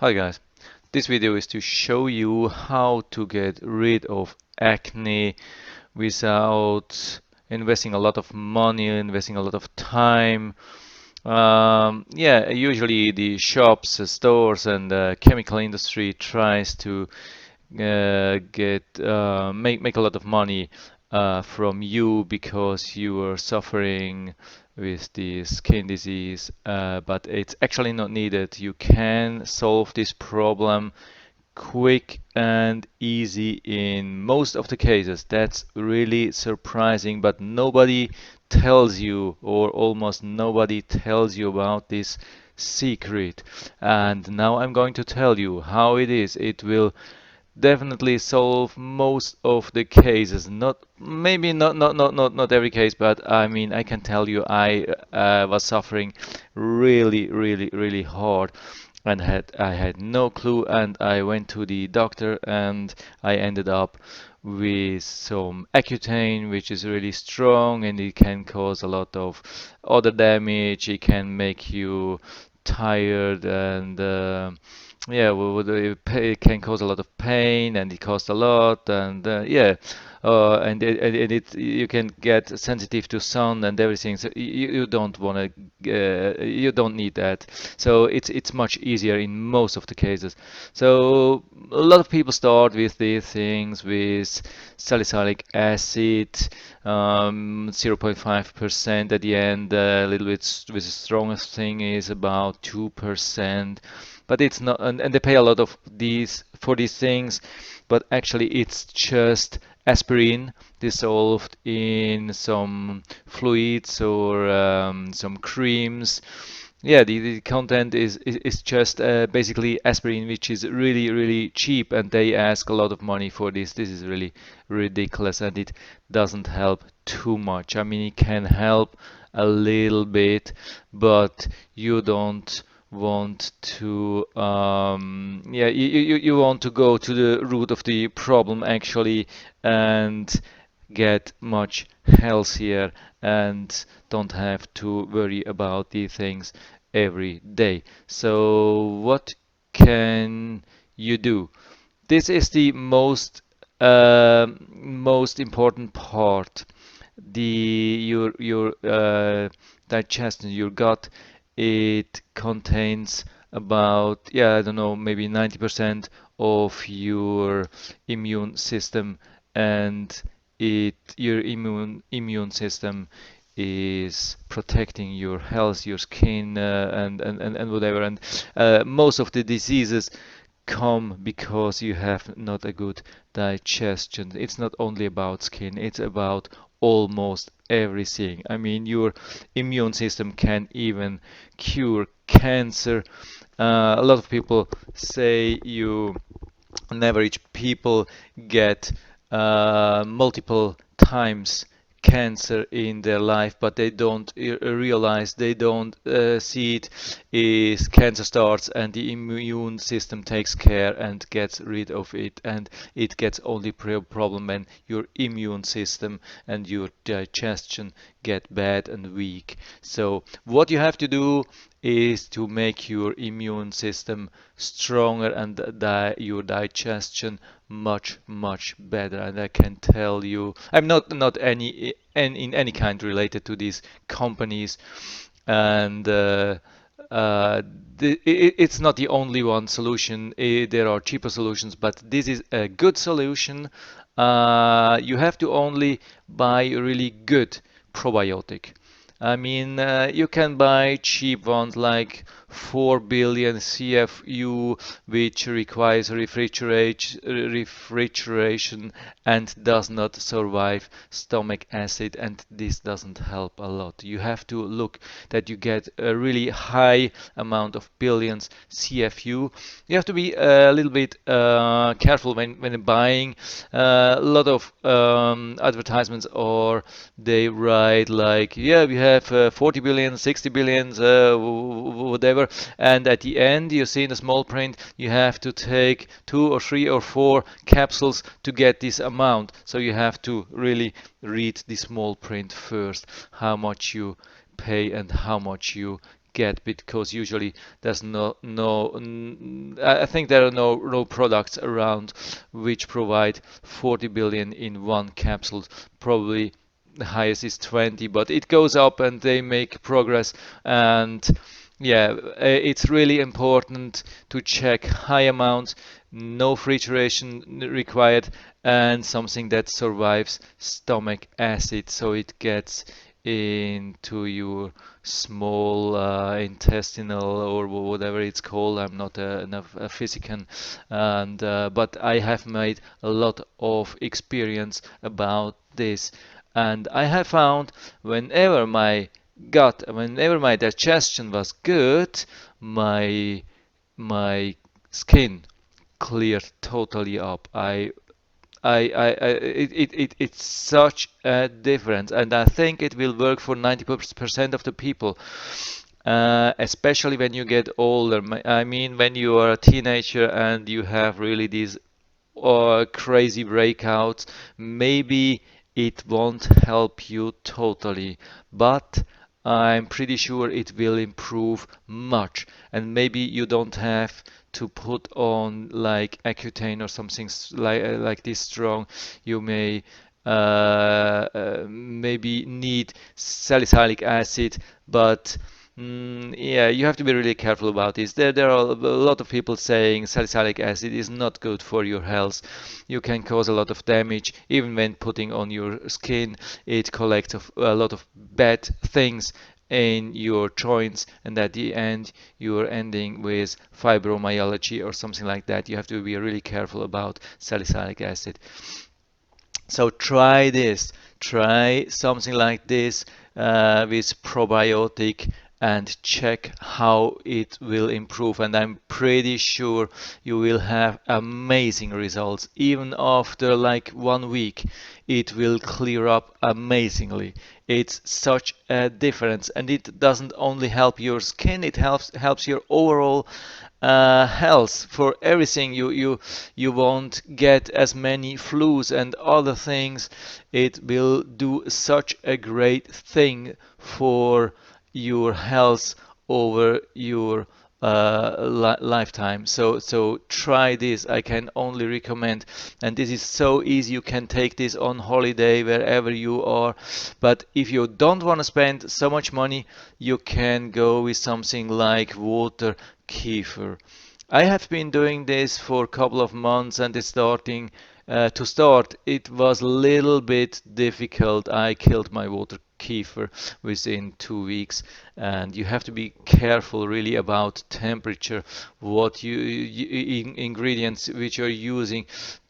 Hi guys, this video is to show you how to get rid of acne without investing a lot of money, investing a lot of time. Yeah, usually the shops, the stores, and the chemical industry tries to make a lot of money from you because you are suffering with the skin disease, but it's actually not needed. You can solve this problem quick and easy in most of the cases. That's really surprising, but nobody tells you, or almost nobody tells you about this secret. And now I'm going to tell you how it is. It will definitely solve most of the cases. Not maybe not every case, but I mean I can tell you I was suffering really hard and I had no clue, and I went to the doctor and I ended up with some Accutane, which is really strong and it can cause a lot of other damage. It can make you tired and yeah, it can cause a lot of pain and it costs a lot and yeah, and it you can get sensitive to sun and everything. So you don't want to, you don't need that. So it's much easier in most of the cases. So a lot of people start with these things with salicylic acid, 0.5% at the end. A little bit with the strongest thing is about 2%, but it's not, and they pay a lot of these for these things, but actually it's just aspirin dissolved in some fluids or some creams. Yeah, the content is just basically aspirin, which is really cheap, and they ask a lot of money for this. This is really ridiculous, and it doesn't help too much. I mean, it can help a little bit, but you don't want to yeah, you want to go to the root of the problem actually and get much healthier and don't have to worry about these things every day. So what can you do? This is the most important part. Your digestion, your gut, it contains about, yeah, I don't know, maybe 90% of your immune system, and your immune system is protecting your health, your skin, and whatever. And most of the diseases come because you have not a good digestion. It's not only about skin, it's about almost everything. I mean, your immune system can even cure cancer. A lot of people say you, on average, people get multiple times cancer in their life, but they don't realize, they don't see it is cancer starts and the immune system takes care and gets rid of it, and it gets only problem when your immune system and your digestion get bad and weak. So what you have to do is to make your immune system stronger and your digestion much better. And I can tell you, I'm not any in any kind related to these companies, and uh, it's not the only one solution. There are cheaper solutions, but this is a good solution. You have to only buy a really good probiotic. I mean, you can buy cheap ones like 4 billion CFU, which requires refrigeration and does not survive stomach acid, and this doesn't help a lot. You have to look that you get a really high amount of billions CFU. You have to be a little bit careful when buying. A lot of advertisements, or they write like, yeah, we have 40 billion, 60 billions, whatever, and at the end you see in the small print you have to take 2 or 3 or 4 capsules to get this amount. So you have to really read the small print first, how much you pay and how much you get, because usually there's I think there are no products around which provide 40 billion in one capsule. Probably the highest is 20, but it goes up and they make progress. And yeah, it's really important to check high amounts, no refrigeration required, and something that survives stomach acid, so it gets into your small intestinal or whatever it's called. I'm not a physician, and but I have made a lot of experience about this, and I have found whenever my whenever my digestion was good, my my skin cleared totally up. It's such a difference, and I think it will work for 90% of the people, especially when you get older. I mean, when you are a teenager and you have really these or crazy breakouts, maybe it won't help you totally, but I'm pretty sure it will improve much. And maybe you don't have to put on like Accutane or something like this strong. You may maybe need salicylic acid, but yeah, you have to be really careful about this. There are a lot of people saying salicylic acid is not good for your health. You can cause a lot of damage even when putting on your skin. It collects a lot of bad things in your joints, and at the end you're ending with fibromyalgia or something like that. You have to be really careful about salicylic acid. So try this. Try something like this with probiotic and check how it will improve. And I'm pretty sure you will have amazing results. Even after like 1 week, it will clear up amazingly. It's such a difference, and it doesn't only help your skin, it helps your overall health for everything. You won't get as many flus and other things. It will do such a great thing for your health over your lifetime. So try this. I can only recommend, and this is so easy. You can take this on holiday wherever you are. But if you don't want to spend so much money, you can go with something like water kefir. I have been doing this for a couple of months, and it's starting to start. It was a little bit difficult. I killed my water kefir within 2 weeks, and you have to be careful really about temperature, what ingredients which you're using.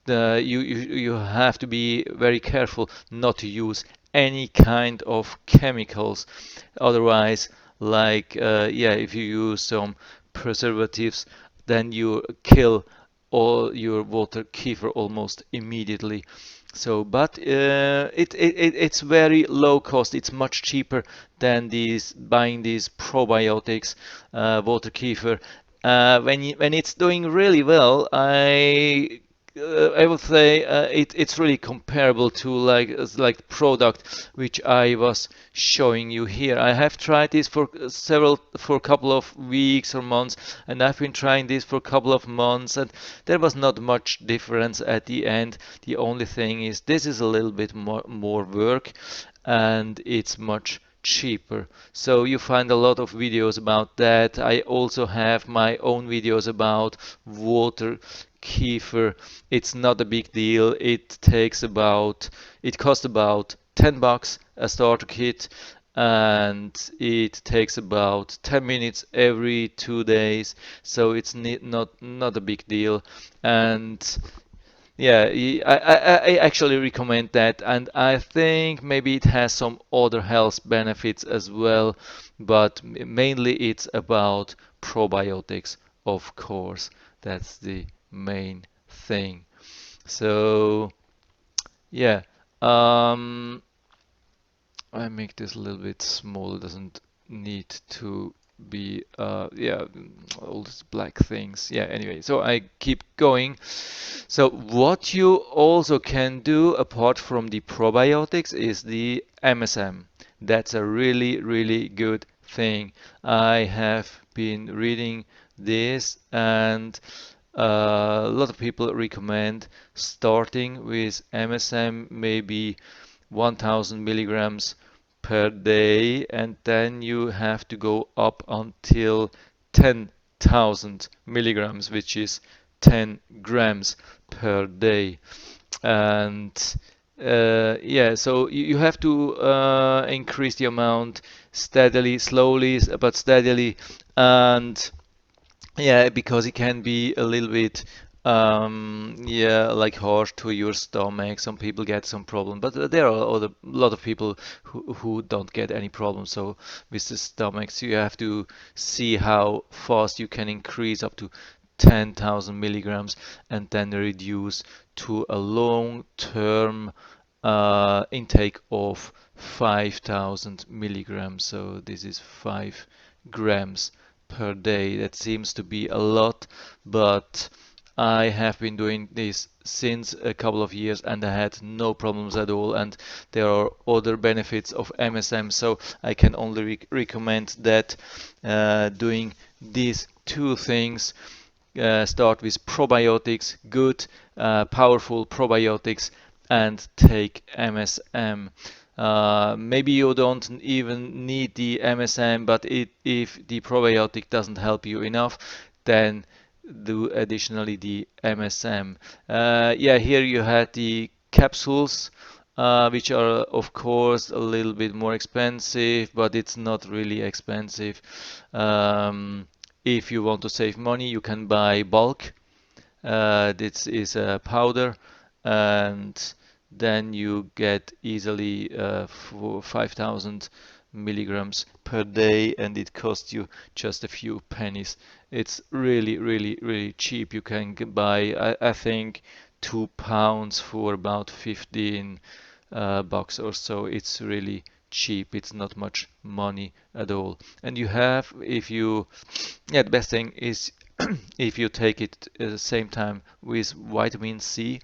You have to be very careful not to use any kind of chemicals. Otherwise, like yeah, if you use some preservatives, then you kill all your water kefir almost immediately. So, but it's very low cost. It's much cheaper than these buying these probiotics, water kefir. When it's doing really well, I would say it's really comparable to like product which I was showing you here. I have tried this for a couple of weeks or months, and I've been trying this for a couple of months, and there was not much difference at the end. The only thing is this is a little bit more work, and it's much cheaper. So you find a lot of videos about that. I also have my own videos about water kefir. It's not a big deal. It costs about $10 a starter kit, and it takes about 10 minutes every 2 days. So it's not a big deal. And yeah, I actually recommend that, and I think maybe it has some other health benefits as well, but mainly it's about probiotics, of course. That's the main thing. So, yeah, um, I make this a little bit small. It doesn't need to be, yeah, all these black things. Yeah, anyway, so I keep going. So what you also can do apart from the probiotics is the MSM. That's a really, really good thing. I have been reading this, and a lot of people recommend starting with MSM, maybe 1000 milligrams per day, and then you have to go up until 10,000 milligrams, which is 10 grams per day. And yeah, so you have to increase the amount steadily, slowly, but steadily. And yeah, because it can be a little bit, yeah, like harsh to your stomach. Some people get some problem, but there are other lot of people who don't get any problem. So with the stomachs, you have to see how fast you can increase up to 10,000 milligrams and then reduce to a long-term intake of 5,000 milligrams. So this is 5 grams per day. That seems to be a lot, but I have been doing this since a couple of years and I had no problems at all. And there are other benefits of MSM, so I can only recommend that doing these two things. Start with probiotics, good, powerful probiotics, and take MSM. Maybe you don't even need the MSM, but if the probiotic doesn't help you enough, then do additionally the MSM. Yeah, here you had the capsules, which are of course a little bit more expensive, but it's not really expensive. If you want to save money, you can buy bulk. This is a powder, and then you get easily for 5,000 milligrams per day, and it costs you just a few pennies. It's really, really, really cheap. You can buy, I think, £2 for about 15 bucks or so. It's really cheap. It's not much money at all. And you have, if you, yeah, the best thing is if you take it at the same time with vitamin C,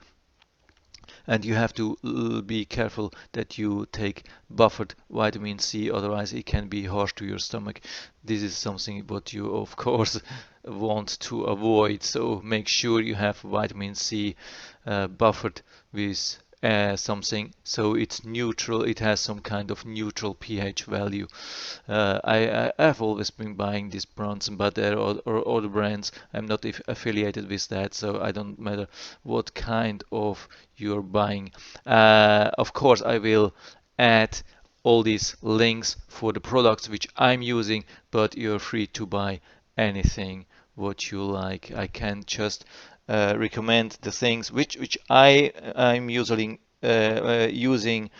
and you have to be careful that you take buffered vitamin C, otherwise it can be harsh to your stomach. This is something what you of course want to avoid, so make sure you have vitamin C buffered with something so it's neutral, it has some kind of neutral pH value. I've always been buying this Bronson, but there are other brands. I'm not affiliated with that, so I don't matter what kind of you're buying. Of course, I will add all these links for the products which I'm using, but you're free to buy anything what you like. I can just recommend the things which I'm usually using.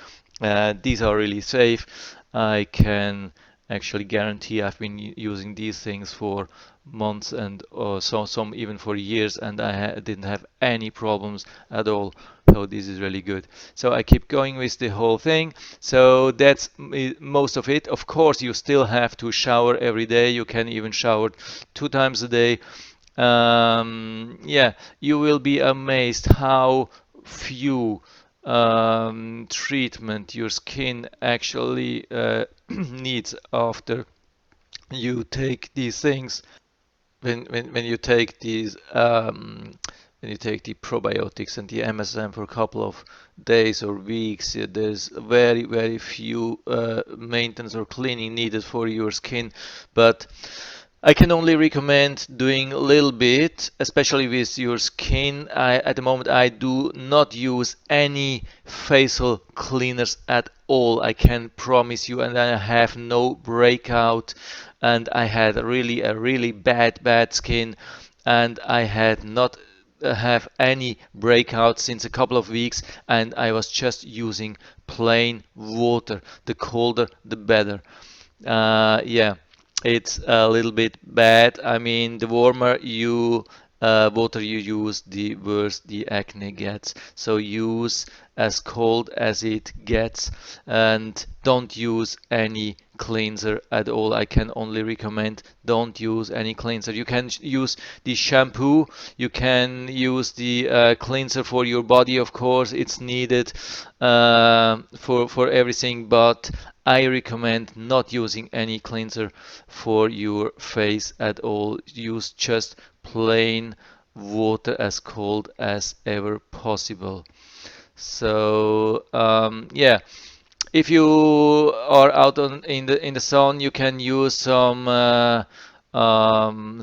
These are really safe. I can actually guarantee I've been using these things for months and some even for years, and I didn't have any problems at all. So this is really good. So I keep going with the whole thing. So that's most of it. Of course, you still have to shower every day. You can even shower 2 times a day. Yeah, you will be amazed how few treatment your skin actually needs after you take these things. When you take these when you take the probiotics and the MSM for a couple of days or weeks, there's very few maintenance or cleaning needed for your skin. But I can only recommend doing a little bit, especially with your skin. At the moment, I do not use any facial cleaners at all. I can promise you, and I have no breakout. And I had a really bad skin, and I had not have any breakout since a couple of weeks, and I was just using plain water. The colder, the better. Yeah, it's a little bit bad. I mean, the warmer you water you use, the worse the acne gets. So use as cold as it gets, and don't use any cleanser at all. I can only recommend don't use any cleanser. You can use the shampoo, you can use the cleanser for your body, of course, it's needed for everything, but I recommend not using any cleanser for your face at all. Use just plain water as cold as ever possible. So yeah, if you are out in the sun, you can use some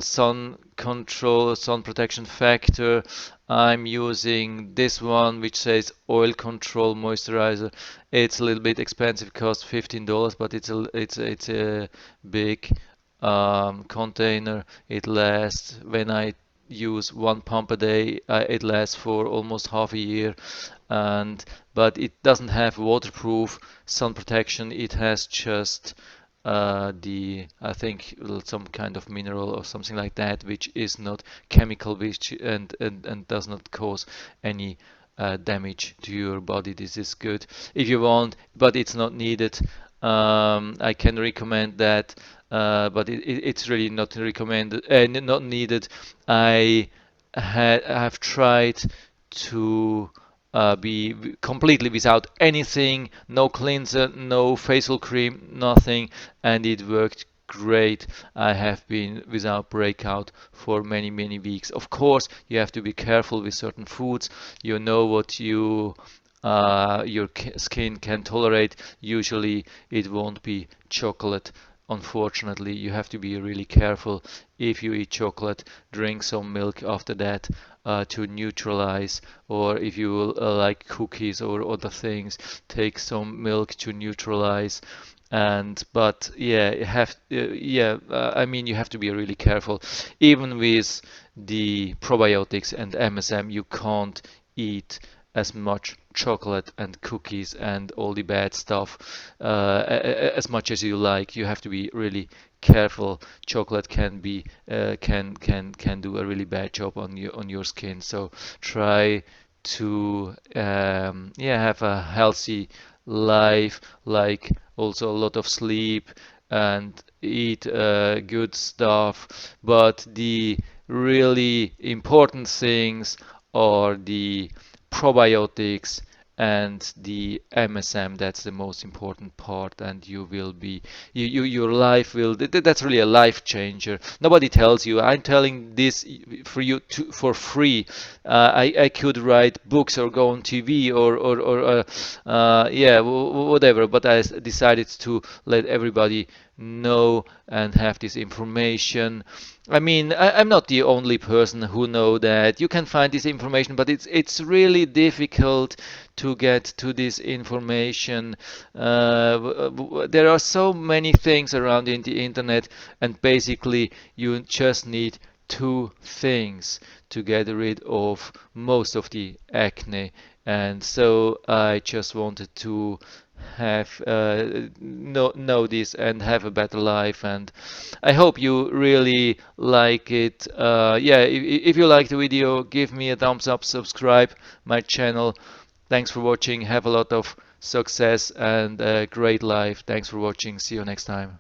sun control, sun protection factor. I'm using this one, which says oil control moisturizer. It's a little bit expensive, costs $15, but it's a big container. It lasts when I use 1 pump a day. It lasts for almost half a year, and but it doesn't have waterproof sun protection. It has just the I think some kind of mineral or something like that, which is not chemical, which and does not cause any damage to your body. This is good if you want, but it's not needed. I can recommend that, but it's really not recommended and not needed. I have tried to be completely without anything, no cleanser, no facial cream, nothing, and it worked great. I have been without breakout for many, many weeks. Of course, you have to be careful with certain foods. You know what your skin can tolerate. Usually, it won't be chocolate. Unfortunately, you have to be really careful. If you eat chocolate, drink some milk after that to neutralize, or if you like cookies or other things, take some milk to neutralize. And but yeah, I mean you have to be really careful. Even with the probiotics and MSM, you can't eat as much chocolate and cookies and all the bad stuff as much as you like. You have to be really careful. Chocolate can do a really bad job on your skin. So try to yeah, have a healthy life, like also a lot of sleep and eat good stuff. But the really important things are the probiotics and the MSM. That's the most important part, and you will be your life will that's really a life changer. Nobody tells you. I'm telling this for you for free. I could write books or go on TV or yeah, whatever, but I decided to let everybody know and have this information. I mean, I'm not the only person who know that. You can find this information, but it's really difficult to get to this information. There are so many things around in the internet, and basically you just need two things to get rid of most of the acne. And so I just wanted to have know this and have a better life, and I hope you really like it. Yeah, if you like the video, give me a thumbs up, subscribe my channel. Thanks for watching. Have a lot of success and a great life. Thanks for watching. See you next time.